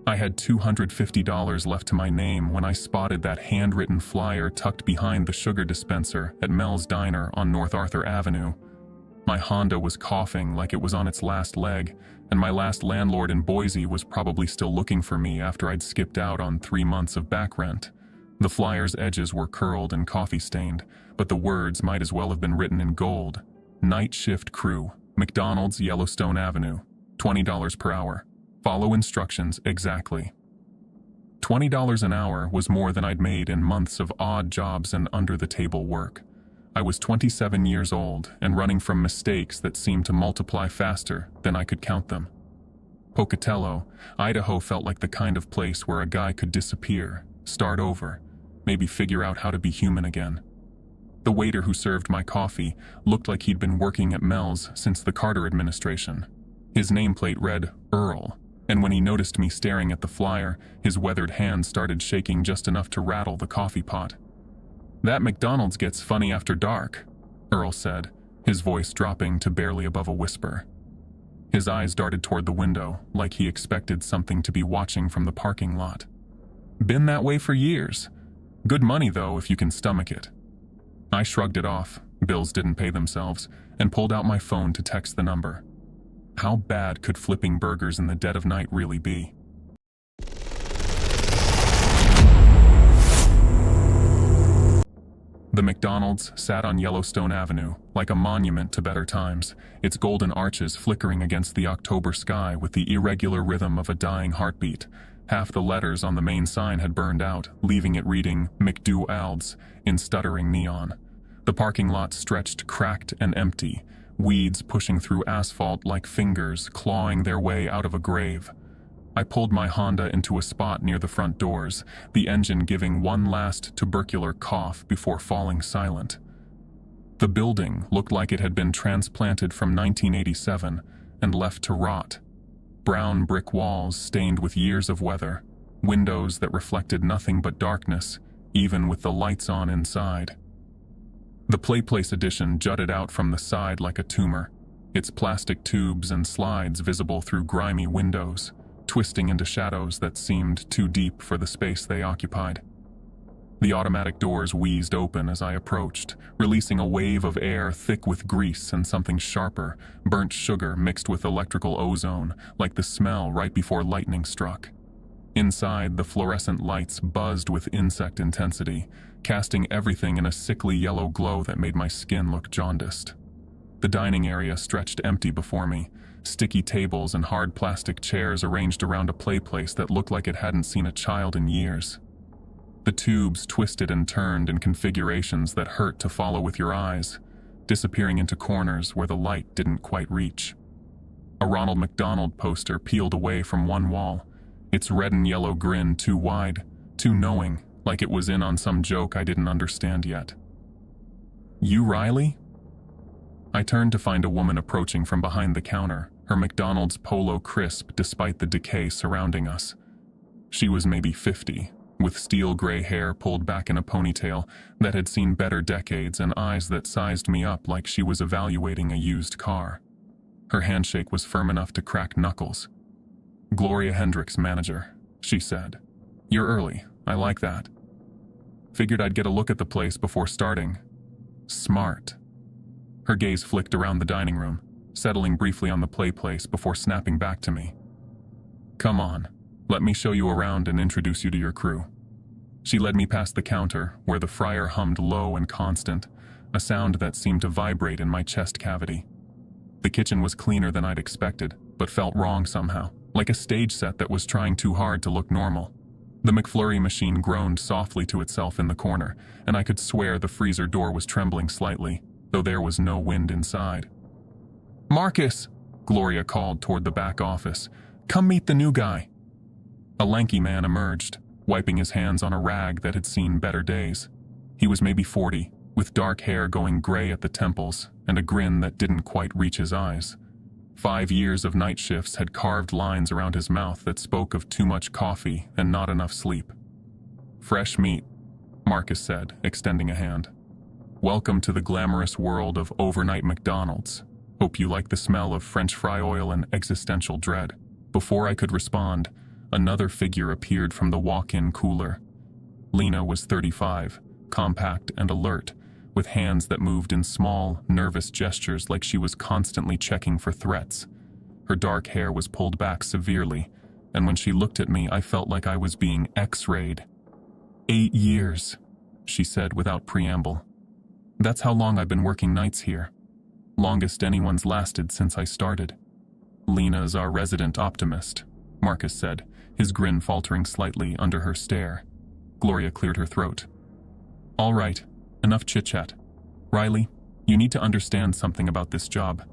I had $250 left to my name when I spotted that handwritten flyer tucked behind the sugar dispenser at Mel's Diner on North Arthur Avenue. My Honda was coughing like it was on its last leg, and my last landlord in Boise was probably still looking for me after I'd skipped out on 3 months of back rent. The flyer's edges were curled and coffee-stained, but the words might as well have been written in gold. Night shift crew, McDonald's, Yellowstone Avenue, $20 per hour. Follow instructions exactly. $20 an hour was more than I'd made in months of odd jobs and under-the-table work. I was 27 years old and running from mistakes that seemed to multiply faster than I could count them. Pocatello, Idaho felt like the kind of place where a guy could disappear, start over, maybe figure out how to be human again. The waiter who served my coffee looked like he'd been working at Mel's since the Carter administration. His nameplate read Earl, and when he noticed me staring at the flyer, his weathered hand started shaking just enough to rattle the coffee pot. "That McDonald's gets funny after dark," Earl said, his voice dropping to barely above a whisper. His eyes darted toward the window, like he expected something to be watching from the parking lot. "Been that way for years. Good money, though, if you can stomach it." I shrugged it off, bills didn't pay themselves, and pulled out my phone to text the number. How bad could flipping burgers in the dead of night really be? The McDonald's sat on Yellowstone Avenue, like a monument to better times, its golden arches flickering against the October sky with the irregular rhythm of a dying heartbeat. Half the letters on the main sign had burned out, leaving it reading McDonald's in stuttering neon. The parking lot stretched cracked and empty, weeds pushing through asphalt like fingers clawing their way out of a grave. I pulled my Honda into a spot near the front doors, the engine giving one last tubercular cough before falling silent. The building looked like it had been transplanted from 1987 and left to rot. Brown brick walls stained with years of weather, windows that reflected nothing but darkness, even with the lights on inside. The PlayPlace edition jutted out from the side like a tumor, its plastic tubes and slides visible through grimy windows, twisting into shadows that seemed too deep for the space they occupied. The automatic doors wheezed open as I approached, releasing a wave of air thick with grease and something sharper, burnt sugar mixed with electrical ozone, like the smell right before lightning struck. Inside, the fluorescent lights buzzed with insect intensity, casting everything in a sickly yellow glow that made my skin look jaundiced. The dining area stretched empty before me, sticky tables and hard plastic chairs arranged around a PlayPlace that looked like it hadn't seen a child in years. The tubes twisted and turned in configurations that hurt to follow with your eyes, disappearing into corners where the light didn't quite reach. A Ronald McDonald poster peeled away from one wall, its red and yellow grin too wide, too knowing, like it was in on some joke I didn't understand yet. "You Riley?" I turned to find a woman approaching from behind the counter, her McDonald's polo crisp despite the decay surrounding us. She was maybe 50, with steel gray hair pulled back in a ponytail that had seen better decades and eyes that sized me up like she was evaluating a used car. Her handshake was firm enough to crack knuckles. "Gloria Hendricks, manager," she said. "You're early. I like that. Figured I'd get a look at the place before starting." Smart. Her gaze flicked around the dining room, settling briefly on the PlayPlace before snapping back to me. "Come on, let me show you around and introduce you to your crew." She led me past the counter, where the fryer hummed low and constant, a sound that seemed to vibrate in my chest cavity. The kitchen was cleaner than I'd expected, but felt wrong somehow, like a stage set that was trying too hard to look normal. The McFlurry machine groaned softly to itself in the corner, and I could swear the freezer door was trembling slightly, though there was no wind inside. "Marcus," Gloria called toward the back office, "come meet the new guy." A lanky man emerged, wiping his hands on a rag that had seen better days. He was maybe 40, with dark hair going gray at the temples and a grin that didn't quite reach his eyes. 5 years of night shifts had carved lines around his mouth that spoke of too much coffee and not enough sleep. "Fresh meat," Marcus said, extending a hand. "Welcome to the glamorous world of overnight McDonald's. Hope you like the smell of French fry oil and existential dread." Before I could respond, another figure appeared from the walk-in cooler. Lena was 35, compact and alert, with hands that moved in small, nervous gestures like she was constantly checking for threats. Her dark hair was pulled back severely, and when she looked at me, I felt like I was being X-rayed. 8 years, she said without preamble. That's how long I've been working nights here. Longest anyone's lasted since I started. Lena's our resident optimist, Marcus said, his grin faltering slightly under her stare. Gloria cleared her throat. All right, enough chit-chat. Riley, you need to understand something about this job.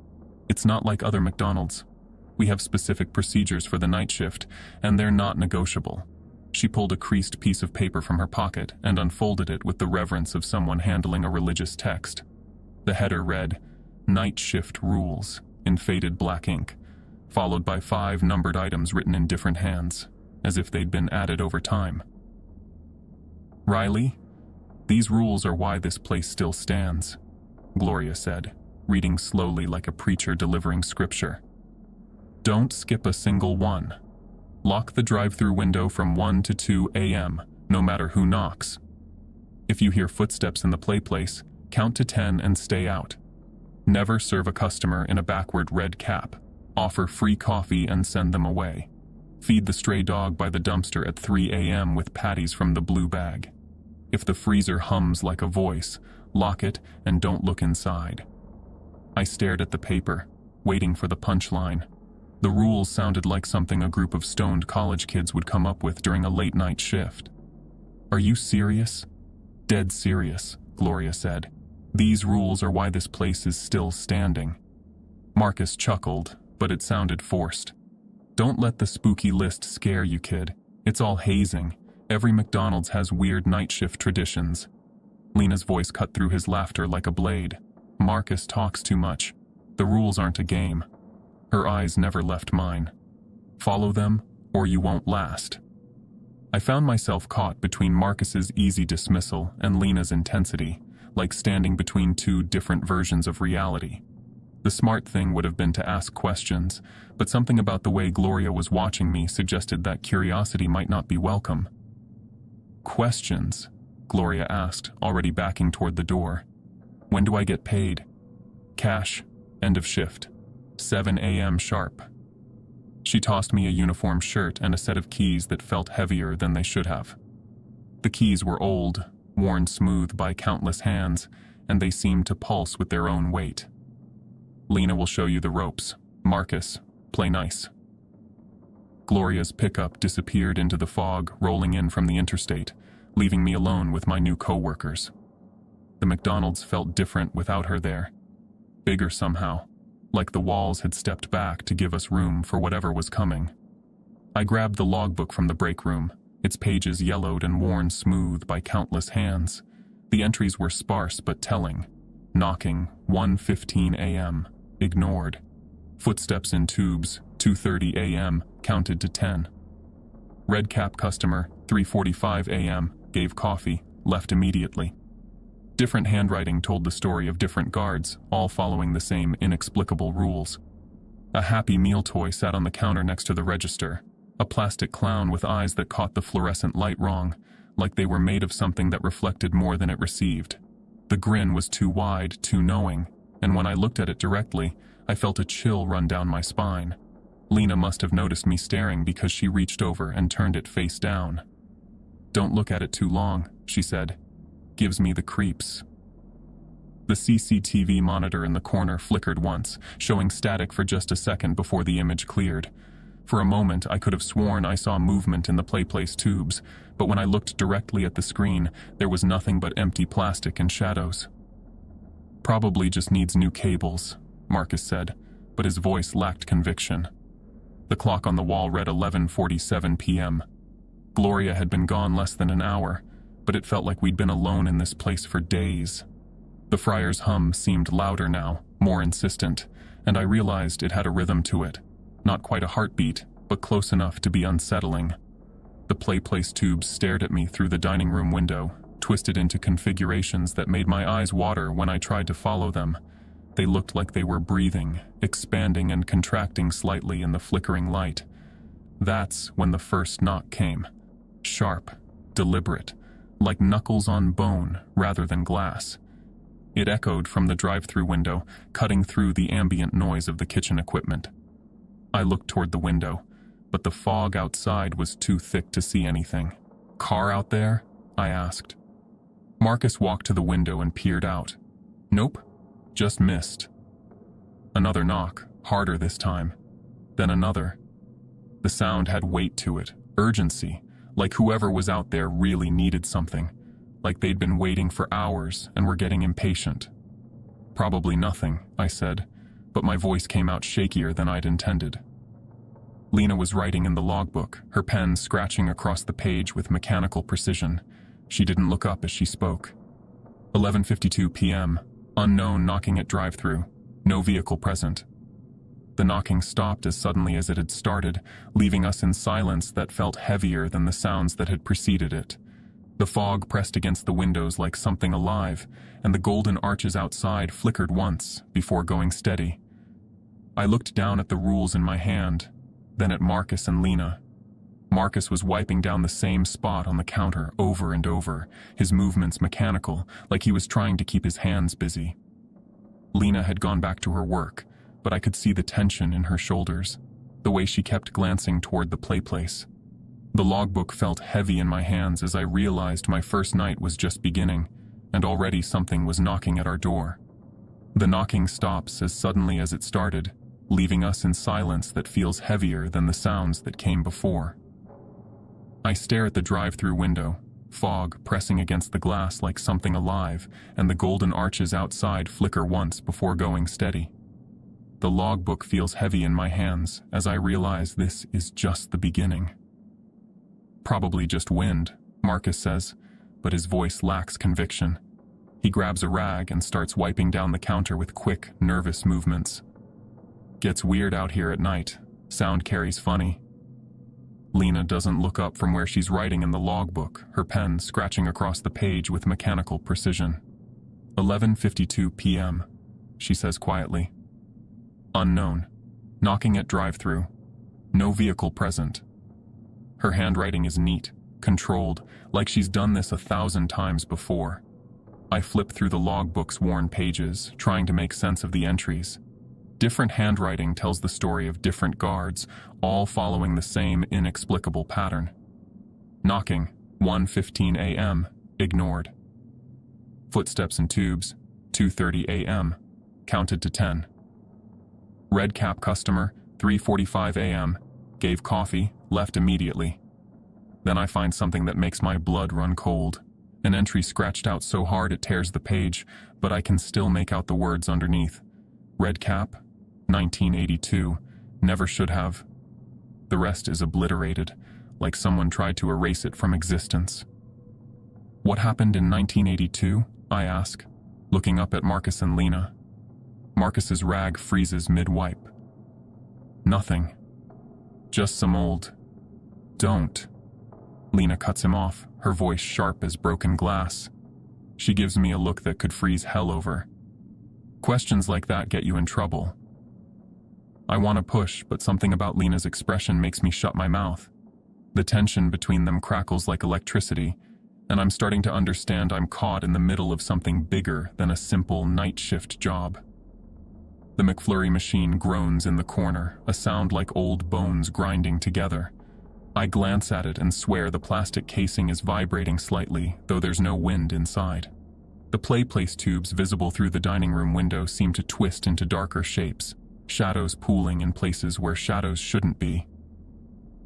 It's not like other McDonald's. We have specific procedures for the night shift, and they're not negotiable. She pulled a creased piece of paper from her pocket and unfolded it with the reverence of someone handling a religious text. The header read, Night Shift Rules, in faded black ink, followed by 5 numbered items written in different hands, as if they'd been added over time. Riley, these rules are why this place still stands, Gloria said, reading slowly like a preacher delivering scripture. Don't skip a single one. Lock the drive-thru window from 1 to 2 a.m., no matter who knocks. If you hear footsteps in the PlayPlace, count to 10 and stay out. Never serve a customer in a backward red cap. Offer free coffee and send them away. Feed the stray dog by the dumpster at 3 a.m. with patties from the blue bag. If the freezer hums like a voice, lock it and don't look inside. I stared at the paper, waiting for the punchline. The rules sounded like something a group of stoned college kids would come up with during a late-night shift. Are you serious? Dead serious, Gloria said. These rules are why this place is still standing. Marcus chuckled, but it sounded forced. Don't let the spooky list scare you, kid. It's all hazing. Every McDonald's has weird night shift traditions. Lena's voice cut through his laughter like a blade. Marcus talks too much. The rules aren't a game. Her eyes never left mine. Follow them, or you won't last. I found myself caught between Marcus's easy dismissal and Lena's intensity, like standing between 2 different versions of reality. The smart thing would have been to ask questions, but something about the way Gloria was watching me suggested that curiosity might not be welcome. Questions? Gloria asked, already backing toward the door. When do I get paid? Cash. End of shift. 7 a.m. sharp. She tossed me a uniform shirt and a set of keys that felt heavier than they should have. The keys were old, worn smooth by countless hands, and they seemed to pulse with their own weight. Lena will show you the ropes. Marcus, play nice. Gloria's pickup disappeared into the fog, rolling in from the interstate, leaving me alone with my new co-workers. The McDonald's felt different without her there. Bigger somehow, like the walls had stepped back to give us room for whatever was coming. I grabbed the logbook from the break room, its pages yellowed and worn smooth by countless hands. The entries were sparse but telling. Knocking, 1:15 a.m., ignored. Footsteps in tubes, 2:30 a.m., counted to 10. Red cap customer, 3:45 a.m., gave coffee, left immediately. Different handwriting told the story of different guards, all following the same inexplicable rules. A Happy Meal toy sat on the counter next to the register, a plastic clown with eyes that caught the fluorescent light wrong, like they were made of something that reflected more than it received. The grin was too wide, too knowing, and when I looked at it directly, I felt a chill run down my spine. Lena must have noticed me staring because she reached over and turned it face down. Don't look at it too long, she said. Gives me the creeps. The CCTV monitor in the corner flickered once, showing static for just a second before the image cleared. For a moment, I could have sworn I saw movement in the PlayPlace tubes, but when I looked directly at the screen, there was nothing but empty plastic and shadows. Probably just needs new cables, Marcus said, but his voice lacked conviction. The clock on the wall read 11:47 p.m. Gloria had been gone less than an hour, but it felt like we'd been alone in this place for days. The fryer's hum seemed louder now, more insistent, and I realized it had a rhythm to it. Not quite a heartbeat, but close enough to be unsettling. The PlayPlace tubes stared at me through the dining room window, twisted into configurations that made my eyes water when I tried to follow them. They looked like they were breathing, expanding and contracting slightly in the flickering light. That's when the first knock came. Sharp, deliberate, like knuckles on bone rather than glass. It echoed from the drive-thru window, cutting through the ambient noise of the kitchen equipment. I looked toward the window, but the fog outside was too thick to see anything. "Car out there?" I asked. Marcus walked to the window and peered out. "Nope, just missed." Another knock, harder this time. Then another. The sound had weight to it, urgency, like whoever was out there really needed something, like they'd been waiting for hours and were getting impatient. "Probably nothing," I said, but my voice came out shakier than I'd intended. Lena was writing in the logbook, her pen scratching across the page with mechanical precision. She didn't look up as she spoke. 11:52 p.m., unknown knocking at drive-thru, no vehicle present. The knocking stopped as suddenly as it had started, leaving us in silence that felt heavier than the sounds that had preceded it. The fog pressed against the windows like something alive, and the golden arches outside flickered once before going steady. I looked down at the rules in my hand, then at Marcus and Lena. Marcus was wiping down the same spot on the counter over and over, his movements mechanical, like he was trying to keep his hands busy. Lena had gone back to her work, but I could see the tension in her shoulders, the way she kept glancing toward the PlayPlace. The logbook felt heavy in my hands as I realized my first night was just beginning, and already something was knocking at our door. The knocking stops as suddenly as it started, leaving us in silence that feels heavier than the sounds that came before. I stare at the drive-thru window, fog pressing against the glass like something alive, and the golden arches outside flicker once before going steady. The logbook feels heavy in my hands as I realize this is just the beginning. "Probably just wind," Marcus says, but his voice lacks conviction. He grabs a rag and starts wiping down the counter with quick, nervous movements. "Gets weird out here at night. Sound carries funny." Lena doesn't look up from where she's writing in the logbook, her pen scratching across the page with mechanical precision. 11:52 p.m., she says quietly. "Unknown. Knocking at drive-thru. No vehicle present." Her handwriting is neat, controlled, like she's done this 1,000 times before. I flip through the logbook's worn pages, trying to make sense of the entries. Different handwriting tells the story of different guards, all following the same inexplicable pattern. Knocking, 1:15 a.m., ignored. Footsteps in tubes, 2:30 a.m., counted to 10. Red cap customer, 3:45 a.m., gave coffee, left immediately. Then I find something that makes my blood run cold. An entry scratched out so hard it tears the page, but I can still make out the words underneath. Red cap, 1982, never should have. The rest is obliterated, like someone tried to erase it from existence. "What happened in 1982? I ask, looking up at Marcus and Lena. Marcus's rag freezes mid-wipe. "Nothing. Just some old..." "Don't." Lena cuts him off, her voice sharp as broken glass. She gives me a look that could freeze hell over. Questions like that get you in trouble. I want to push, but something about Lena's expression makes me shut my mouth. The tension between them crackles like electricity, and I'm starting to understand I'm caught in the middle of something bigger than a simple night shift job. The McFlurry machine groans in the corner, a sound like old bones grinding together. I glance at it and swear the plastic casing is vibrating slightly, though there's no wind inside. The PlayPlace tubes visible through the dining room window seem to twist into darker shapes, shadows pooling in places where shadows shouldn't be.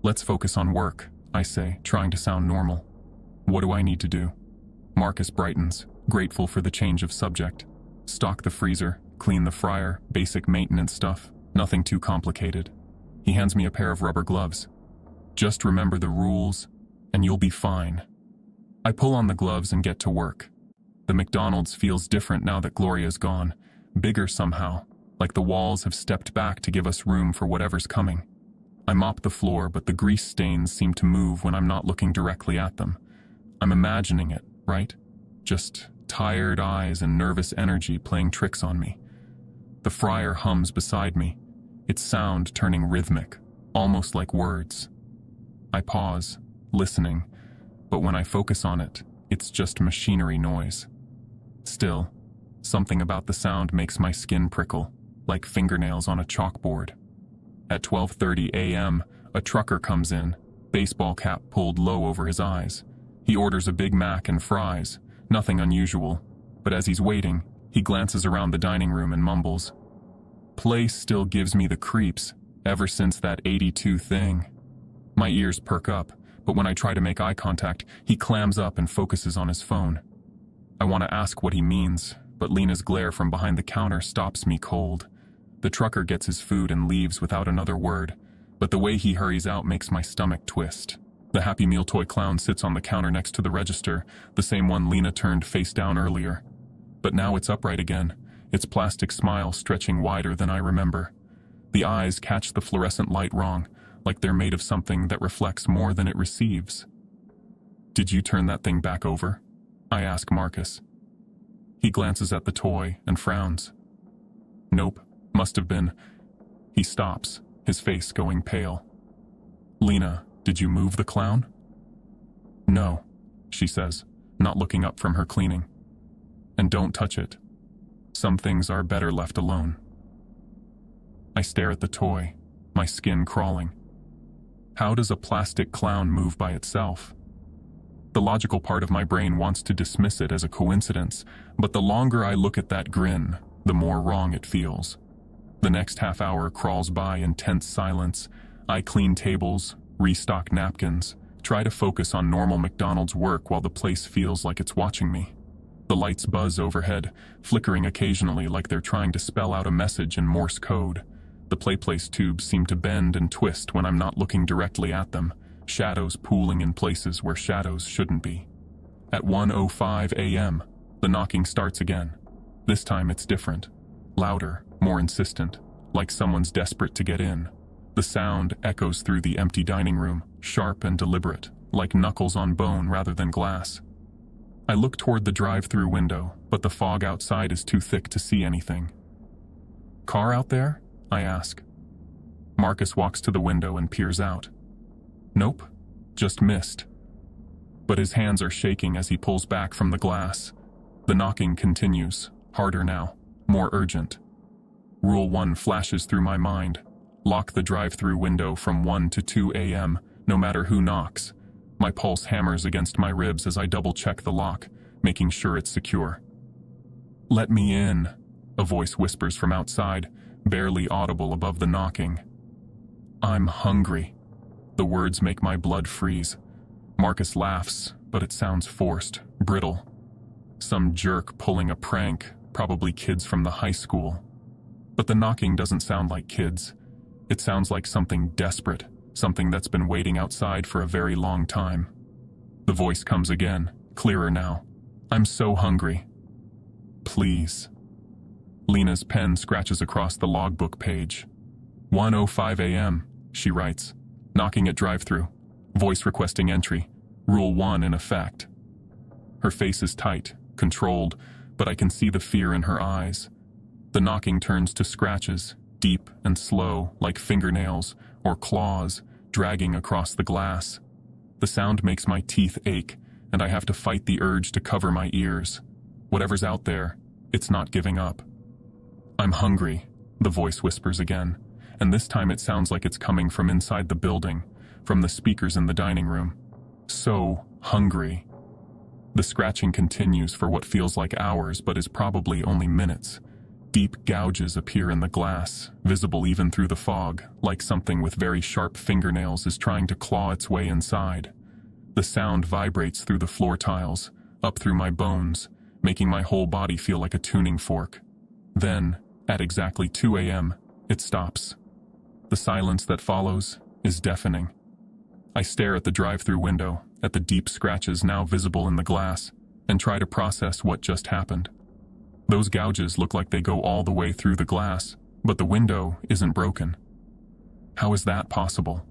"Let's focus on work," I say, trying to sound normal. "What do I need to do?" Marcus brightens, grateful for the change of subject. "Stock the freezer, clean the fryer, basic maintenance stuff, nothing too complicated." He hands me a pair of rubber gloves. "Just remember the rules, and you'll be fine." I pull on the gloves and get to work. The McDonald's feels different now that Gloria's gone, bigger somehow, like the walls have stepped back to give us room for whatever's coming. I mop the floor, but the grease stains seem to move when I'm not looking directly at them. I'm imagining it, right? Just tired eyes and nervous energy playing tricks on me. The fryer hums beside me, its sound turning rhythmic, almost like words. I pause, listening, but when I focus on it, it's just machinery noise. Still, something about the sound makes my skin prickle, like fingernails on a chalkboard. At 12:30 a.m., a trucker comes in, baseball cap pulled low over his eyes. He orders a Big Mac and fries, nothing unusual, but as he's waiting, he glances around the dining room and mumbles, "Place still gives me the creeps, ever since that '82 thing." My ears perk up, but when I try to make eye contact, he clams up and focuses on his phone. I want to ask what he means, but Lena's glare from behind the counter stops me cold. The trucker gets his food and leaves without another word, but the way he hurries out makes my stomach twist. The Happy Meal toy clown sits on the counter next to the register, the same one Lena turned face down earlier. But now it's upright again, its plastic smile stretching wider than I remember. The eyes catch the fluorescent light wrong, like they're made of something that reflects more than it receives. "Did you turn that thing back over?" I ask Marcus. He glances at the toy and frowns. "Nope, must have been." He stops, his face going pale. "Lena, did you move the clown?" "No," she says, not looking up from her cleaning. "And don't touch it. Some things are better left alone." I stare at the toy, my skin crawling. How does a plastic clown move by itself? The logical part of my brain wants to dismiss it as a coincidence, but the longer I look at that grin, the more wrong it feels. The next half hour crawls by in tense silence. I clean tables, restock napkins, try to focus on normal McDonald's work while the place feels like it's watching me. The lights buzz overhead, flickering occasionally like they're trying to spell out a message in Morse code. The PlayPlace tubes seem to bend and twist when I'm not looking directly at them, shadows pooling in places where shadows shouldn't be. At 1:05 a.m., the knocking starts again. This time it's different. Louder, more insistent, like someone's desperate to get in. The sound echoes through the empty dining room, sharp and deliberate, like knuckles on bone rather than glass. I look toward the drive-thru window, but the fog outside is too thick to see anything. "Car out there?" I ask. Marcus walks to the window and peers out. "Nope, just mist." But his hands are shaking as he pulls back from the glass. The knocking continues, harder now, more urgent. Rule 1 flashes through my mind. Lock the drive-thru window from 1 to 2 a.m., no matter who knocks. My pulse hammers against my ribs as I double-check the lock, making sure it's secure. "Let me in," a voice whispers from outside, barely audible above the knocking. "I'm hungry." The words make my blood freeze. Marcus laughs, but it sounds forced, brittle. Some jerk pulling a prank, probably kids from the high school. But the knocking doesn't sound like kids. It sounds like something desperate, something that's been waiting outside for a very long time. The voice comes again, clearer now. "I'm so hungry." "Please." Lena's pen scratches across the logbook page. 1:05 a.m., she writes, knocking at drive-thru, voice requesting entry, Rule 1 in effect. Her face is tight, controlled, but I can see the fear in her eyes. The knocking turns to scratches, deep and slow, like fingernails or claws, dragging across the glass. The sound makes my teeth ache, and I have to fight the urge to cover my ears. Whatever's out there, it's not giving up. "I'm hungry," the voice whispers again, and this time it sounds like it's coming from inside the building, from the speakers in the dining room. "So hungry." The scratching continues for what feels like hours but is probably only minutes. Deep gouges appear in the glass, visible even through the fog, like something with very sharp fingernails is trying to claw its way inside. The sound vibrates through the floor tiles, up through my bones, making my whole body feel like a tuning fork. Then, at exactly 2 a.m., it stops. The silence that follows is deafening. I stare at the drive-thru window, at the deep scratches now visible in the glass, and try to process what just happened. Those gouges look like they go all the way through the glass, but the window isn't broken. How is that possible?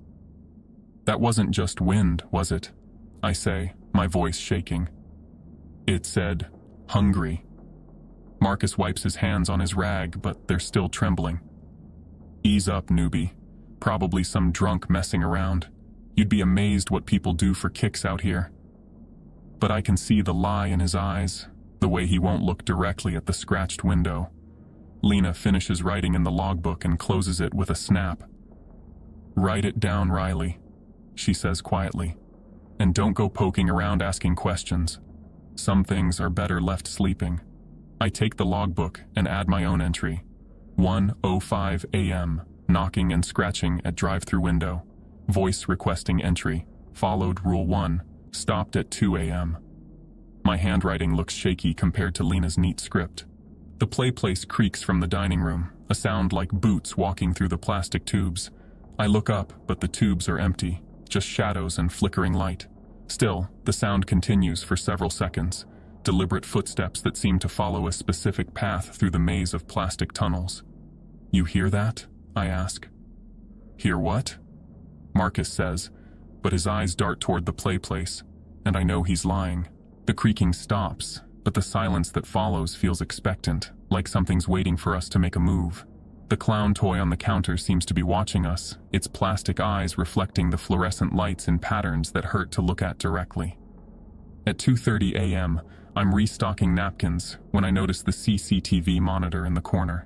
"That wasn't just wind, was it?" I say, my voice shaking. "It said, hungry." Marcus wipes his hands on his rag, but they're still trembling. "Ease up, newbie. Probably some drunk messing around. You'd be amazed what people do for kicks out here. But I can see the lie in his eyes, the way he won't look directly at the scratched window. Lena finishes writing in the logbook and closes it with a snap. "Write it down, Riley," she says quietly. "And don't go poking around asking questions. Some things are better left sleeping." I take the logbook and add my own entry. 1:05 a.m., knocking and scratching at drive-thru window. Voice requesting entry. Followed Rule 1, stopped at 2 a.m. My handwriting looks shaky compared to Lena's neat script. The PlayPlace creaks from the dining room, a sound like boots walking through the plastic tubes. I look up, but the tubes are empty, just shadows and flickering light. Still, the sound continues for several seconds, deliberate footsteps that seem to follow a specific path through the maze of plastic tunnels. "You hear that?" I ask. "Hear what?" Marcus says, but his eyes dart toward the PlayPlace, and I know he's lying. The creaking stops, but the silence that follows feels expectant, like something's waiting for us to make a move. The clown toy on the counter seems to be watching us, its plastic eyes reflecting the fluorescent lights in patterns that hurt to look at directly. At 2:30 a.m., I'm restocking napkins when I notice the CCTV monitor in the corner.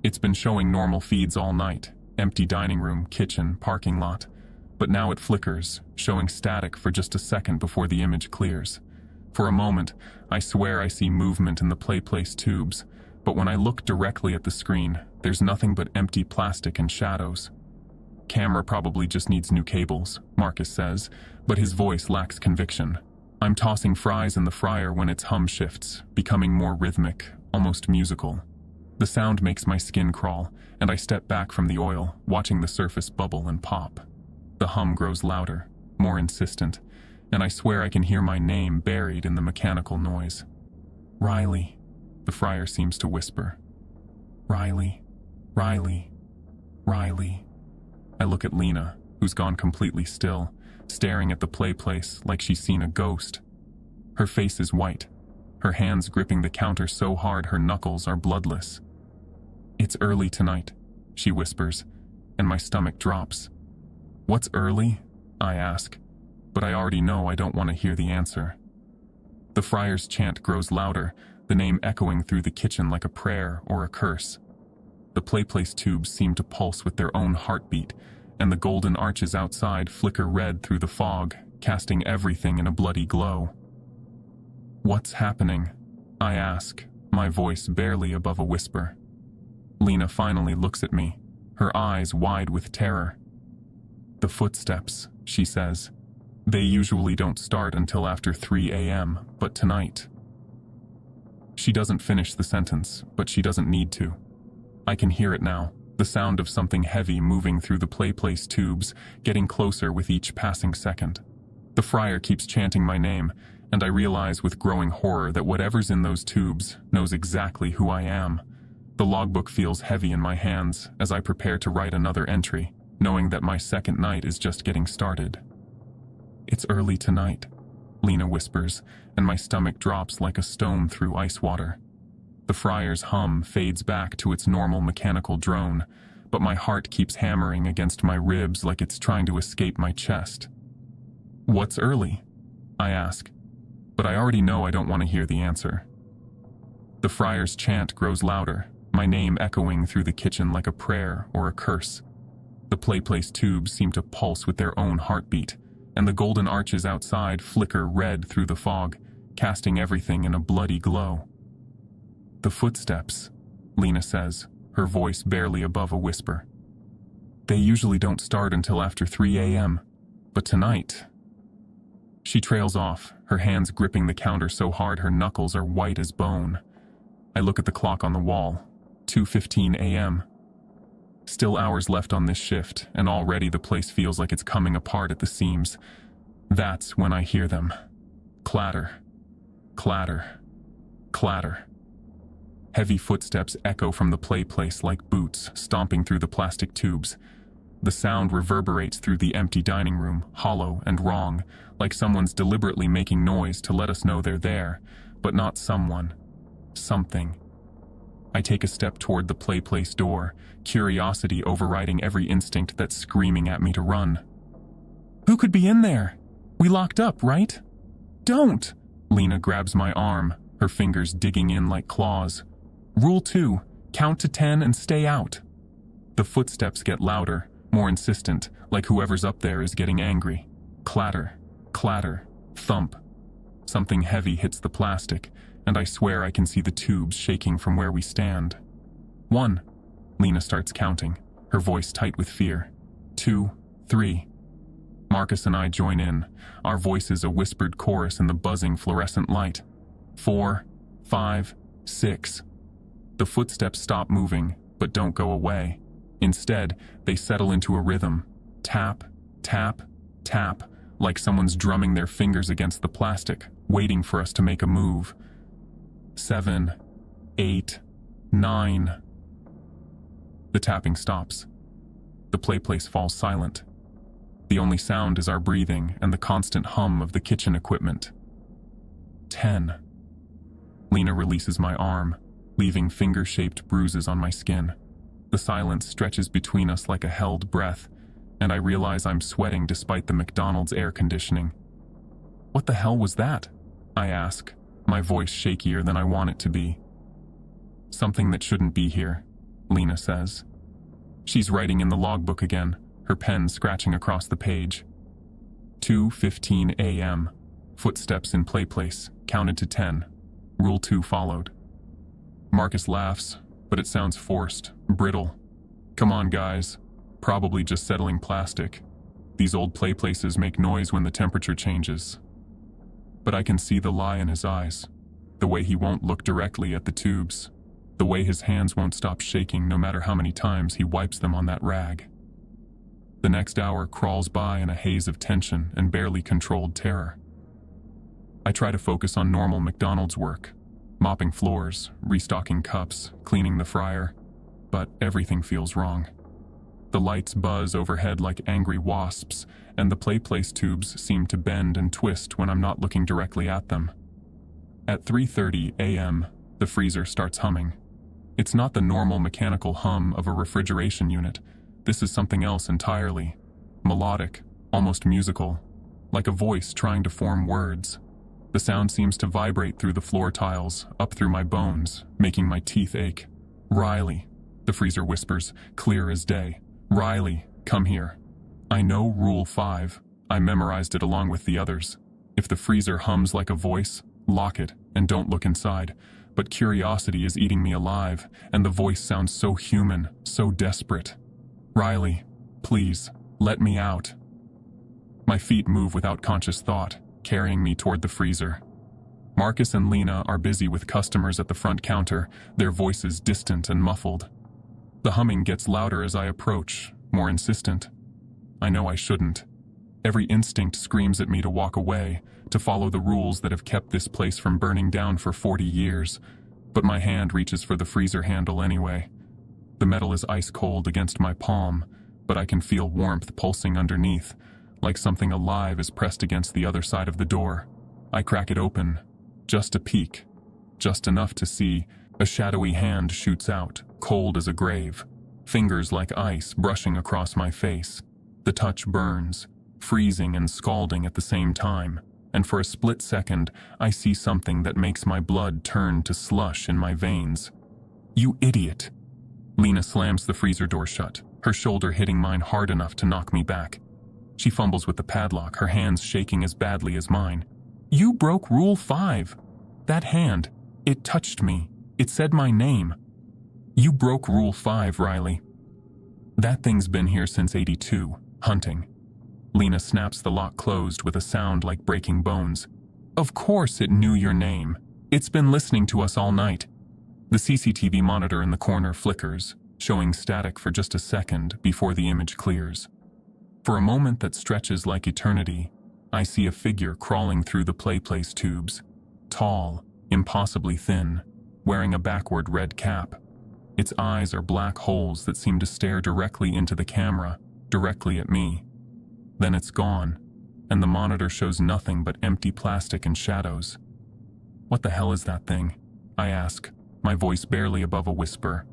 It's been showing normal feeds all night, empty dining room, kitchen, parking lot, but now it flickers, showing static for just a second before the image clears. For a moment, I swear I see movement in the PlayPlace tubes, but when I look directly at the screen, there's nothing but empty plastic and shadows. "Camera probably just needs new cables," Marcus says, but his voice lacks conviction. I'm tossing fries in the fryer when its hum shifts, becoming more rhythmic, almost musical. The sound makes my skin crawl, and I step back from the oil, watching the surface bubble and pop. The hum grows louder, more insistent, and I swear I can hear my name buried in the mechanical noise. "Riley," the fryer seems to whisper. "Riley, Riley, Riley." I look at Lena, who's gone completely still, staring at the PlayPlace like she's seen a ghost. Her face is white, her hands gripping the counter so hard her knuckles are bloodless. "It's early tonight," she whispers, and my stomach drops. "What's early?" I ask, but I already know I don't want to hear the answer. The fryer's chant grows louder, the name echoing through the kitchen like a prayer or a curse. The PlayPlace tubes seem to pulse with their own heartbeat, and the golden arches outside flicker red through the fog, casting everything in a bloody glow. "What's happening?" I ask, my voice barely above a whisper. Lena finally looks at me, her eyes wide with terror. "The footsteps," she says. "They usually don't start until after 3 a.m., but tonight." She doesn't finish the sentence, but she doesn't need to. I can hear it now, the sound of something heavy moving through the PlayPlace tubes, getting closer with each passing second. The fryer keeps chanting my name, and I realize with growing horror that whatever's in those tubes knows exactly who I am. The logbook feels heavy in my hands as I prepare to write another entry, knowing that my second night is just getting started. "It's early tonight," Lena whispers, and my stomach drops like a stone through ice water. The fryer's hum fades back to its normal mechanical drone, but my heart keeps hammering against my ribs like it's trying to escape my chest. "What's early?" I ask, but I already know I don't want to hear the answer. The fryer's chant grows louder, my name echoing through the kitchen like a prayer or a curse. The PlayPlace tubes seem to pulse with their own heartbeat, and the golden arches outside flicker red through the fog, casting everything in a bloody glow. "The footsteps," Lena says, her voice barely above a whisper. "They usually don't start until after 3 a.m., but tonight..." She trails off, her hands gripping the counter so hard her knuckles are white as bone. I look at the clock on the wall, 2:15 a.m. Still hours left on this shift, and already the place feels like it's coming apart at the seams. That's when I hear them. Clatter, clatter, clatter. Heavy footsteps echo from the PlayPlace like boots stomping through the plastic tubes. The sound reverberates through the empty dining room, hollow and wrong, like someone's deliberately making noise to let us know they're there, but not someone. Something. I take a step toward the PlayPlace door, curiosity overriding every instinct that's screaming at me to run. Who could be in there? We locked up, right? Don't! Lena grabs my arm, her fingers digging in like claws. Rule 2, count to 10 and stay out. The footsteps get louder, more insistent, like whoever's up there is getting angry. Clatter, clatter, thump. Something heavy hits the plastic, and I swear I can see the tubes shaking from where we stand. 1. Lena starts counting, her voice tight with fear. 2, 3. Marcus and I join in, our voices a whispered chorus in the buzzing fluorescent light. 4, 5, 6. The footsteps stop moving, but don't go away. Instead, they settle into a rhythm. Tap, tap, tap, like someone's drumming their fingers against the plastic, waiting for us to make a move. 7, 8, 9. The tapping stops. The PlayPlace falls silent. The only sound is our breathing and the constant hum of the kitchen equipment. 10. Lena releases my arm, leaving finger-shaped bruises on my skin. The silence stretches between us like a held breath, and I realize I'm sweating despite the McDonald's air conditioning. What the hell was that? I ask, my voice shakier than I want it to be. Something that shouldn't be here, Lena says. She's writing in the logbook again, her pen scratching across the page. 2:15 a.m. Footsteps in PlayPlace, counted to 10. Rule 2 followed. Marcus laughs, but it sounds forced, brittle. Come on, guys. Probably just settling plastic. These old PlayPlaces make noise when the temperature changes. But I can see the lie in his eyes, the way he won't look directly at the tubes, the way his hands won't stop shaking no matter how many times he wipes them on that rag. The next hour crawls by in a haze of tension and barely controlled terror. I try to focus on normal McDonald's work, mopping floors, restocking cups, cleaning the fryer, but everything feels wrong. The lights buzz overhead like angry wasps, and the PlayPlace tubes seem to bend and twist when I'm not looking directly at them. At 3:30 a.m., the freezer starts humming. It's not the normal mechanical hum of a refrigeration unit. This is something else entirely. Melodic, almost musical, like a voice trying to form words. The sound seems to vibrate through the floor tiles, up through my bones, making my teeth ache. Riley, the freezer whispers, clear as day. Riley, come here. I know Rule 5. I memorized it along with the others. If the freezer hums like a voice, lock it and don't look inside. But curiosity is eating me alive, and the voice sounds so human, so desperate. Riley, please, let me out. My feet move without conscious thought, carrying me toward the freezer. Marcus and Lena are busy with customers at the front counter, their voices distant and muffled. The humming gets louder as I approach, more insistent. I know I shouldn't. Every instinct screams at me to walk away, to follow the rules that have kept this place from burning down for 40 years. But my hand reaches for the freezer handle anyway. The metal is ice cold against my palm, but I can feel warmth pulsing underneath, like something alive is pressed against the other side of the door. I crack it open, just a peek, just enough to see a shadowy hand shoots out, cold as a grave, fingers like ice brushing across my face. The touch burns, freezing and scalding at the same time, and for a split second, I see something that makes my blood turn to slush in my veins. You idiot! Lena slams the freezer door shut, her shoulder hitting mine hard enough to knock me back. She fumbles with the padlock, her hands shaking as badly as mine. You broke Rule 5. That hand, it touched me. It said my name. You broke Rule 5, Riley. That thing's been here since '82, hunting. Lena snaps the lock closed with a sound like breaking bones. Of course it knew your name. It's been listening to us all night. The CCTV monitor in the corner flickers, showing static for just a second before the image clears. For a moment that stretches like eternity, I see a figure crawling through the PlayPlace tubes. Tall, impossibly thin, wearing a backward red cap. Its eyes are black holes that seem to stare directly into the camera, directly at me. Then it's gone, and the monitor shows nothing but empty plastic and shadows. What the hell is that thing? I ask, my voice barely above a whisper.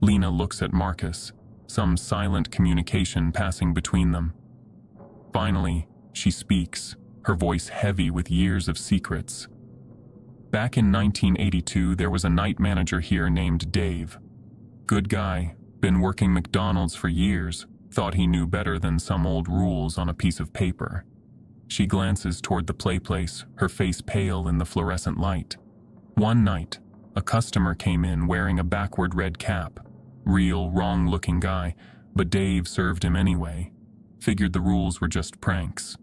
Lena looks at Marcus, some silent communication passing between them. Finally, she speaks, her voice heavy with years of secrets. Back in 1982, there was a night manager here named Dave. Good guy, been working McDonald's for years, thought he knew better than some old rules on a piece of paper. She glances toward the PlayPlace, her face pale in the fluorescent light. One night, a customer came in wearing a backward red cap. Real, wrong-looking guy, but Dave served him anyway. Figured the rules were just pranks.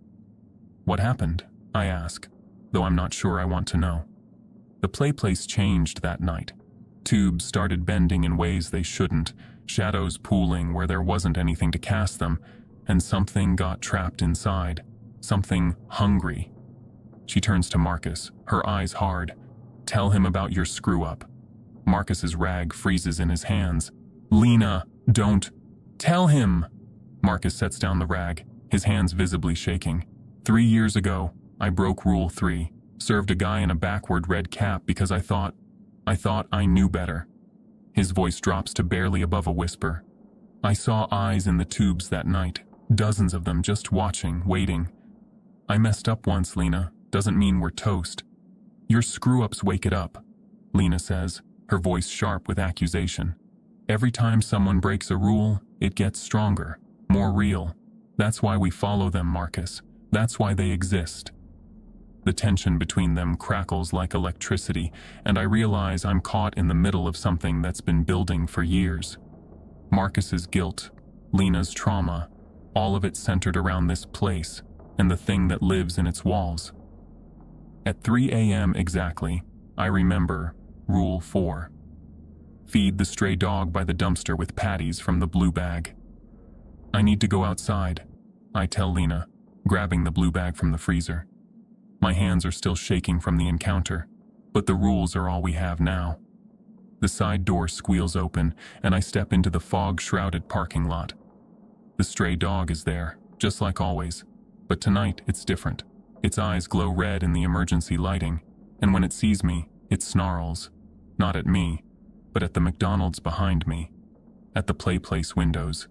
What happened? I ask, though I'm not sure I want to know. The PlayPlace changed that night. Tubes started bending in ways they shouldn't, shadows pooling where there wasn't anything to cast them, and something got trapped inside. Something hungry. She turns to Marcus, her eyes hard. Tell him about your screw-up. Marcus's rag freezes in his hands. Lena, don't. Tell him! Marcus sets down the rag, his hands visibly shaking. 3 years ago, I broke Rule 3, served a guy in a backward red cap because I thought I knew better. His voice drops to barely above a whisper. I saw eyes in the tubes that night, dozens of them just watching, waiting. I messed up once, Lena. Doesn't mean we're toast. Your screw-ups wake it up, Lena says, her voice sharp with accusation. Every time someone breaks a rule, it gets stronger, more real. That's why we follow them, Marcus. That's why they exist. The tension between them crackles like electricity, and I realize I'm caught in the middle of something that's been building for years. Marcus's guilt, Lena's trauma, all of it centered around this place and the thing that lives in its walls. At 3 a.m. exactly, I remember Rule 4. Feed the stray dog by the dumpster with patties from the blue bag. I need to go outside, I tell Lena, grabbing the blue bag from the freezer. My hands are still shaking from the encounter, but the rules are all we have now. The side door squeals open, and I step into the fog-shrouded parking lot. The stray dog is there, just like always, but tonight it's different. Its eyes glow red in the emergency lighting, and when it sees me, it snarls. Not at me, but at the McDonald's behind me, at the PlayPlace windows.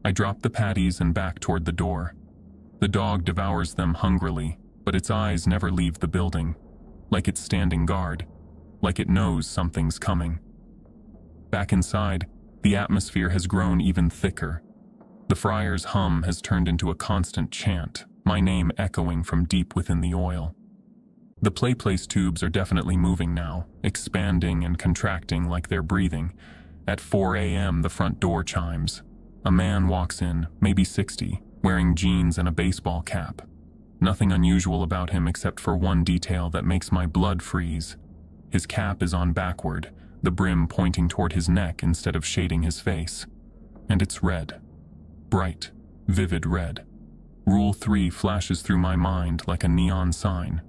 I drop the patties and back toward the door. The dog devours them hungrily, but its eyes never leave the building, like it's standing guard, like it knows something's coming. Back inside, the atmosphere has grown even thicker. The fryer's hum has turned into a constant chant, my name echoing from deep within the oil. The PlayPlace tubes are definitely moving now, expanding and contracting like they're breathing. At 4 a.m. the front door chimes. A man walks in, maybe 60, wearing jeans and a baseball cap. Nothing unusual about him except for one detail that makes my blood freeze. His cap is on backward, the brim pointing toward his neck instead of shading his face. And it's red. Bright, vivid red. Rule 3 flashes through my mind like a neon sign.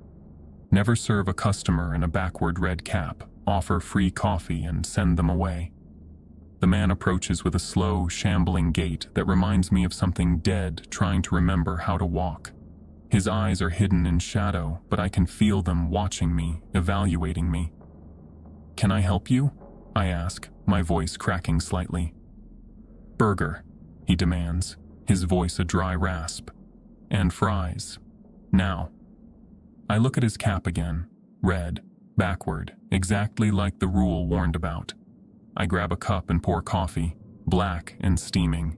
Never serve a customer in a backward red cap, offer free coffee, and send them away. The man approaches with a slow, shambling gait that reminds me of something dead trying to remember how to walk. His eyes are hidden in shadow, but I can feel them watching me, evaluating me. Can I help you? I ask, my voice cracking slightly. Burger, he demands, his voice a dry rasp. And fries. Now. I look at his cap again, red, backward, exactly like the rule warned about. I grab a cup and pour coffee, black and steaming.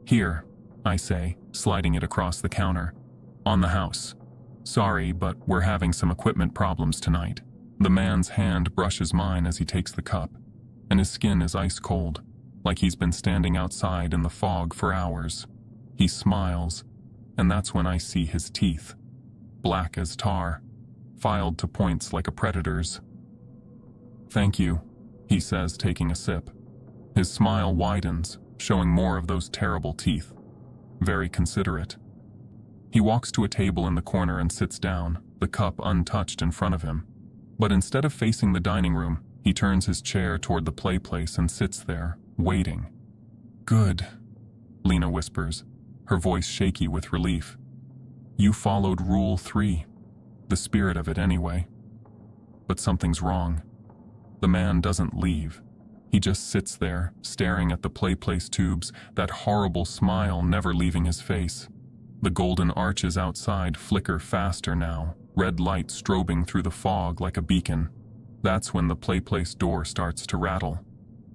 Here, I say, sliding it across the counter. On the house. Sorry, but we're having some equipment problems tonight. The man's hand brushes mine as he takes the cup, and his skin is ice cold, like he's been standing outside in the fog for hours. He smiles, and that's when I see his teeth. Black as tar, filed to points like a predator's. Thank you, he says, taking a sip. His smile widens, showing more of those terrible teeth. Very considerate. He walks to a table in the corner and sits down, the cup untouched in front of him. But instead of facing the dining room, he turns his chair toward the PlayPlace and sits there, waiting. Good, Lena whispers, her voice shaky with relief. You followed Rule 3, the spirit of it anyway. But something's wrong. The man doesn't leave. He just sits there, staring at the PlayPlace tubes, that horrible smile never leaving his face. The golden arches outside flicker faster now, red light strobing through the fog like a beacon. That's when the PlayPlace door starts to rattle.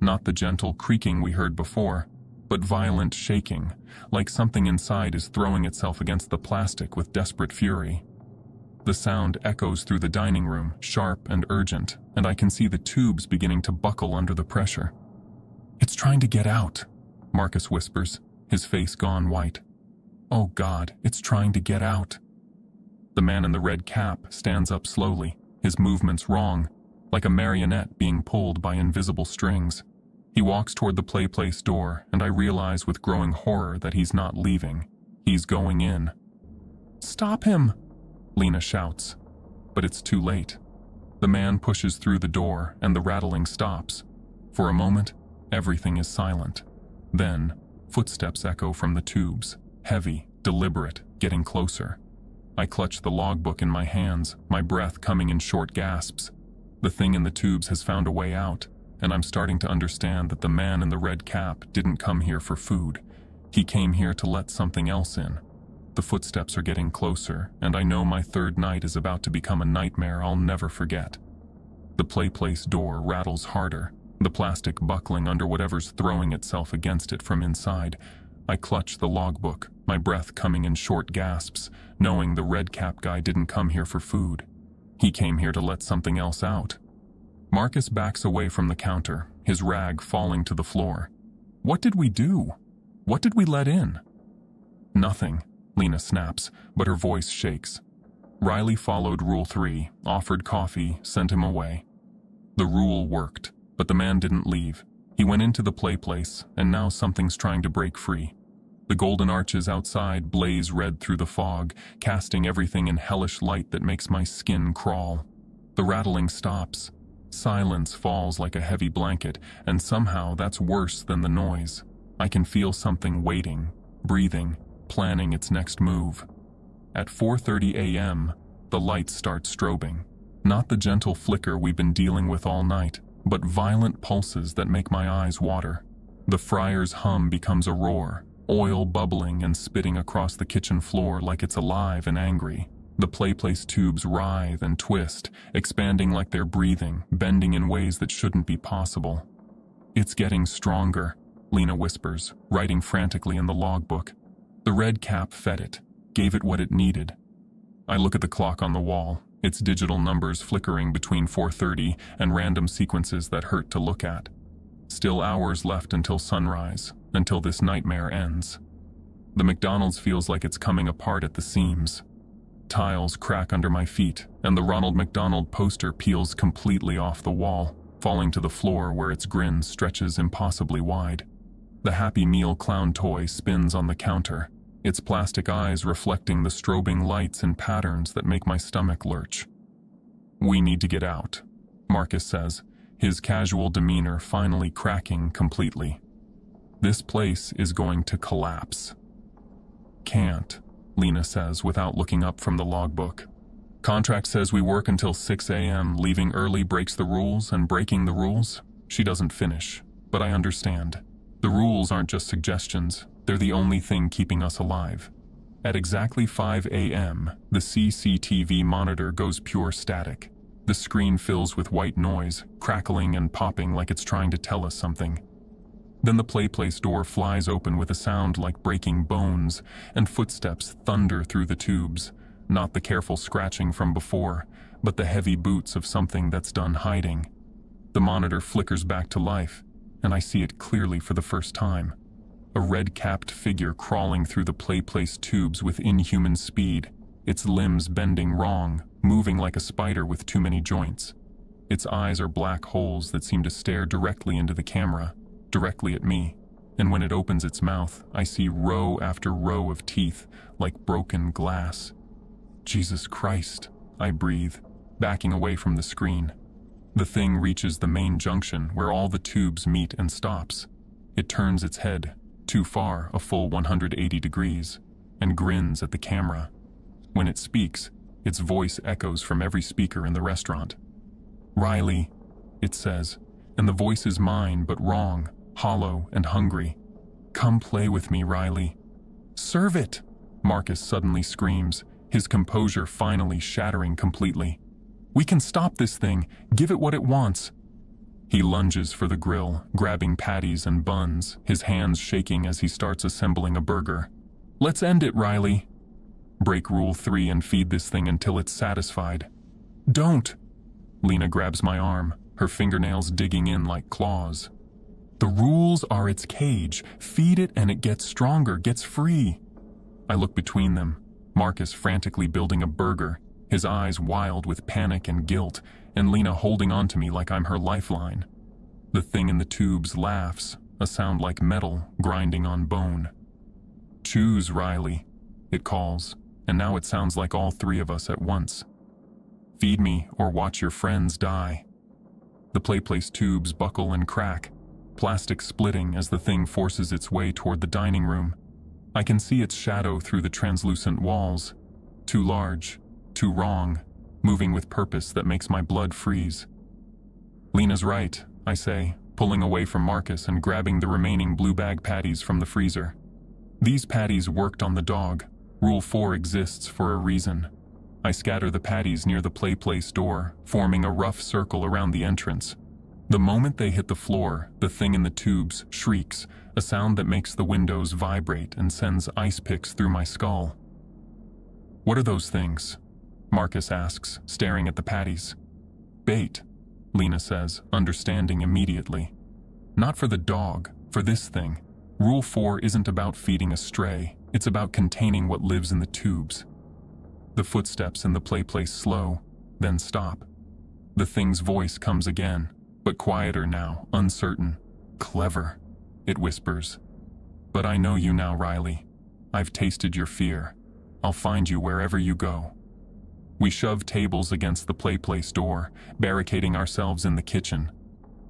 Not the gentle creaking we heard before, but violent shaking, like something inside is throwing itself against the plastic with desperate fury. The sound echoes through the dining room, sharp and urgent, and I can see the tubes beginning to buckle under the pressure. "It's trying to get out," Marcus whispers, his face gone white. "Oh God, it's trying to get out." The man in the red cap stands up slowly, his movements wrong, like a marionette being pulled by invisible strings. He walks toward the PlayPlace door, and I realize with growing horror that he's not leaving. He's going in. "Stop him!" Lena shouts. But it's too late. The man pushes through the door, and the rattling stops. For a moment, everything is silent. Then, footsteps echo from the tubes, heavy, deliberate, getting closer. I clutch the logbook in my hands, my breath coming in short gasps. The thing in the tubes has found a way out, and I'm starting to understand that the man in the red cap didn't come here for food. He came here to let something else in. The footsteps are getting closer, and I know my third night is about to become a nightmare I'll never forget. The PlayPlace door rattles harder, the plastic buckling under whatever's throwing itself against it from inside. I clutch the logbook, my breath coming in short gasps, knowing the red cap guy didn't come here for food. He came here to let something else out. Marcus backs away from the counter, his rag falling to the floor. "What did we do? What did we let in?" "Nothing," Lena snaps, but her voice shakes. Riley followed Rule 3, offered coffee, sent him away. The rule worked, but the man didn't leave. He went into the PlayPlace, and now something's trying to break free. The golden arches outside blaze red through the fog, casting everything in hellish light that makes my skin crawl. The rattling stops. Silence falls like a heavy blanket, and somehow that's worse than the noise. I can feel something waiting, breathing, planning its next move. At 4:30 a.m., the lights start strobing. Not the gentle flicker we've been dealing with all night, but violent pulses that make my eyes water. The fryer's hum becomes a roar, oil bubbling and spitting across the kitchen floor like it's alive and angry. The PlayPlace tubes writhe and twist, expanding like they're breathing, bending in ways that shouldn't be possible. "It's getting stronger," Lena whispers, writing frantically in the logbook. The red cap fed it, gave it what it needed. I look at the clock on the wall, its digital numbers flickering between 4:30 and random sequences that hurt to look at. Still hours left until sunrise, until this nightmare ends. The McDonald's feels like it's coming apart at the seams. Tiles crack under my feet, and the Ronald McDonald poster peels completely off the wall, falling to the floor where its grin stretches impossibly wide. The Happy Meal clown toy spins on the counter, its plastic eyes reflecting the strobing lights in patterns that make my stomach lurch. "We need to get out," Marcus says, his casual demeanor finally cracking completely. "This place is going to collapse." "Can't," Lena says without looking up from the logbook. "Contract says we work until 6 a.m. Leaving early breaks the rules, and breaking the rules?" She doesn't finish, but I understand. The rules aren't just suggestions, they're the only thing keeping us alive. At exactly 5 a.m., the CCTV monitor goes pure static. The screen fills with white noise, crackling and popping like it's trying to tell us something. Then the PlayPlace door flies open with a sound like breaking bones, and footsteps thunder through the tubes. Not the careful scratching from before, but the heavy boots of something that's done hiding. The monitor flickers back to life, and I see it clearly for the first time. A red-capped figure crawling through the PlayPlace tubes with inhuman speed, its limbs bending wrong, moving like a spider with too many joints. Its eyes are black holes that seem to stare directly into the camera, directly at me, and when it opens its mouth, I see row after row of teeth, like broken glass. "Jesus Christ," I breathe, backing away from the screen. The thing reaches the main junction where all the tubes meet and stops. It turns its head, too far, a full 180 degrees, and grins at the camera. When it speaks, its voice echoes from every speaker in the restaurant. "Riley," it says, and the voice is mine but wrong, hollow and hungry. "Come play with me, Riley." "Serve it!" Marcus suddenly screams, his composure finally shattering completely. "We can stop this thing. Give it what it wants." He lunges for the grill, grabbing patties and buns, his hands shaking as he starts assembling a burger. "Let's end it, Riley." "Break Rule 3 and feed this thing until it's satisfied." "Don't!" Lena grabs my arm, her fingernails digging in like claws. "The rules are its cage. Feed it and it gets stronger, gets free." I look between them, Marcus frantically building a burger, his eyes wild with panic and guilt, and Lena holding on to me like I'm her lifeline. The thing in the tubes laughs, a sound like metal grinding on bone. "Choose, Riley," it calls, and now it sounds like all three of us at once. "Feed me or watch your friends die." The PlayPlace tubes buckle and crack, plastic splitting as the thing forces its way toward the dining room. I can see its shadow through the translucent walls. Too large, too wrong, moving with purpose that makes my blood freeze. "Lena's right," I say, pulling away from Marcus and grabbing the remaining blue bag patties from the freezer. These patties worked on the dog. Rule 4 exists for a reason. I scatter the patties near the PlayPlace door, forming a rough circle around the entrance. The moment they hit the floor, the thing in the tubes shrieks, a sound that makes the windows vibrate and sends ice picks through my skull. "What are those things?" Marcus asks, staring at the patties. "Bait," Lena says, understanding immediately. "Not for the dog, for this thing. Rule 4 isn't about feeding a stray, it's about containing what lives in the tubes." The footsteps in the PlayPlace slow, then stop. The thing's voice comes again, but quieter now, uncertain. "Clever," it whispers. "But I know you now, Riley. I've tasted your fear. I'll find you wherever you go." We shove tables against the PlayPlace door, barricading ourselves in the kitchen.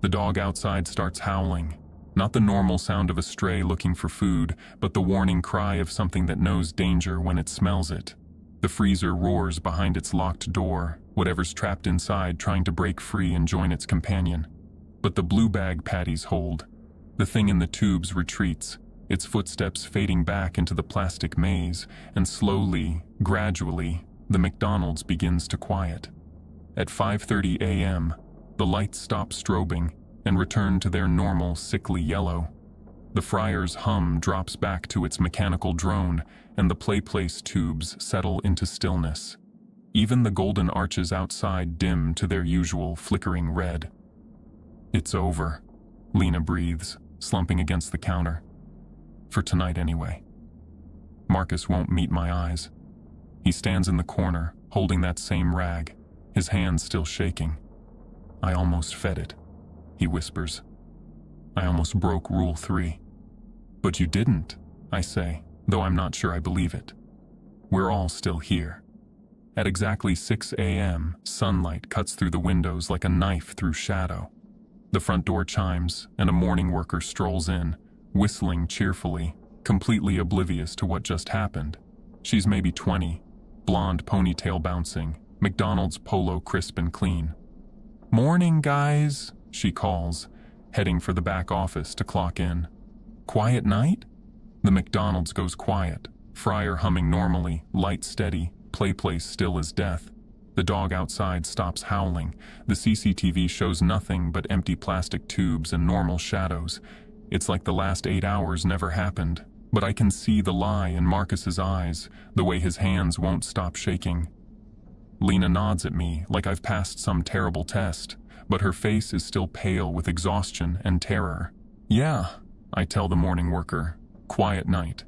The dog outside starts howling. Not the normal sound of a stray looking for food, but the warning cry of something that knows danger when it smells it. The freezer roars behind its locked door, whatever's trapped inside trying to break free and join its companion. But the blue bag patties hold. The thing in the tubes retreats, its footsteps fading back into the plastic maze, and slowly, gradually, the McDonald's begins to quiet. At 5:30 a.m., the lights stop strobing and return to their normal sickly yellow. The fryer's hum drops back to its mechanical drone, and the PlayPlace tubes settle into stillness. Even the golden arches outside dim to their usual flickering red. "It's over," Lena breathes, slumping against the counter. "For tonight anyway." Marcus won't meet my eyes. He stands in the corner, holding that same rag, his hands still shaking. "I almost fed it," he whispers. "I almost broke Rule 3. "But you didn't," I say, though I'm not sure I believe it. We're all still here. At exactly 6 a.m., sunlight cuts through the windows like a knife through shadow. The front door chimes, and a morning worker strolls in, whistling cheerfully, completely oblivious to what just happened. She's maybe 20, blonde ponytail bouncing, McDonald's polo crisp and clean. "Morning, guys," she calls, heading for the back office to clock in. "Quiet night?" The McDonald's goes quiet, fryer humming normally, light steady, PlayPlace still as death. The dog outside stops howling. The CCTV shows nothing but empty plastic tubes and normal shadows. It's like the last 8 hours never happened, but I can see the lie in Marcus's eyes, the way his hands won't stop shaking. Lena nods at me like I've passed some terrible test, but her face is still pale with exhaustion and terror. "Yeah," I tell the morning worker. "Quiet night."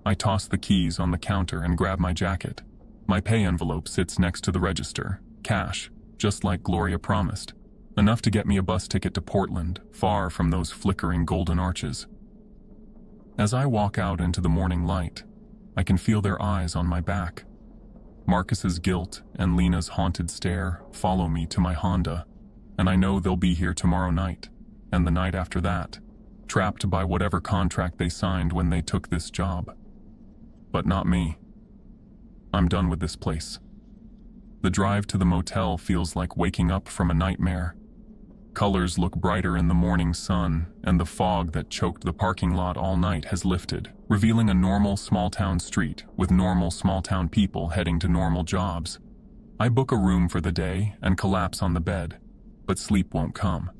I toss the keys on the counter and grab my jacket. My pay envelope sits next to the register, cash, just like Gloria promised. Enough to get me a bus ticket to Portland, far from those flickering golden arches. As I walk out into the morning light, I can feel their eyes on my back. Marcus's guilt and Lena's haunted stare follow me to my Honda, and I know they'll be here tomorrow night, and the night after that, trapped by whatever contract they signed when they took this job. But not me. I'm done with this place. The drive to the motel feels like waking up from a nightmare. Colors look brighter in the morning sun, and the fog that choked the parking lot all night has lifted, revealing a normal small-town street with normal small-town people heading to normal jobs. I book a room for the day and collapse on the bed, but sleep won't come.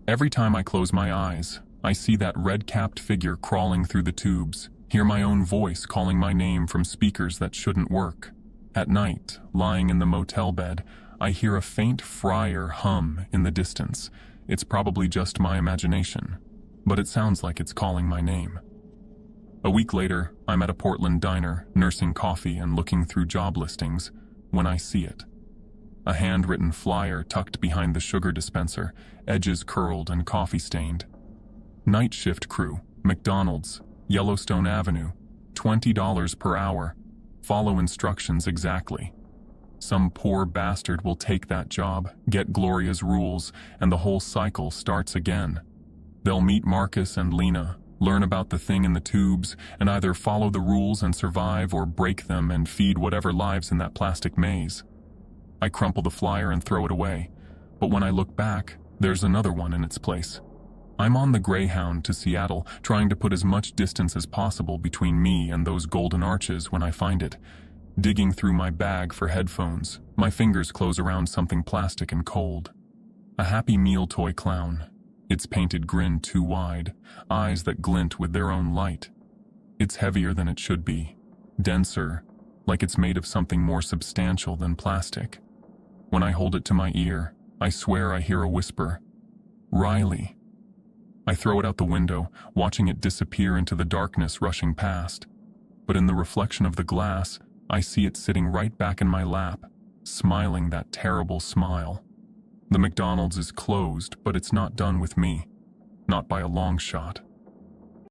Every time I close my eyes, I see that red-capped figure crawling through the tubes, hear my own voice calling my name from speakers that shouldn't work. At night, lying in the motel bed, I hear a faint fryer hum in the distance. It's probably just my imagination, but it sounds like it's calling my name. A week later, I'm at a Portland diner, nursing coffee and looking through job listings, when I see it. A handwritten flyer tucked behind the sugar dispenser, edges curled and coffee-stained. Night shift crew, McDonald's, Yellowstone Avenue, $20 per hour. Follow instructions exactly. Some poor bastard will take that job, get Gloria's rules, and the whole cycle starts again. They'll meet Marcus and Lena, learn about the thing in the tubes, and either follow the rules and survive or break them and feed whatever lives in that plastic maze. I crumple the flyer and throw it away, but when I look back, there's another one in its place. I'm on the Greyhound to Seattle, trying to put as much distance as possible between me and those golden arches when I find it. Digging through my bag for headphones, my fingers close around something plastic and cold. A Happy Meal toy clown, its painted grin too wide, eyes that glint with their own light. It's heavier than it should be, denser, like it's made of something more substantial than plastic. When I hold it to my ear, I swear I hear a whisper, "Riley." I throw it out the window, watching it disappear into the darkness rushing past. But in the reflection of the glass, I see it sitting right back in my lap, smiling that terrible smile. The McDonald's is closed, but it's not done with me. Not by a long shot.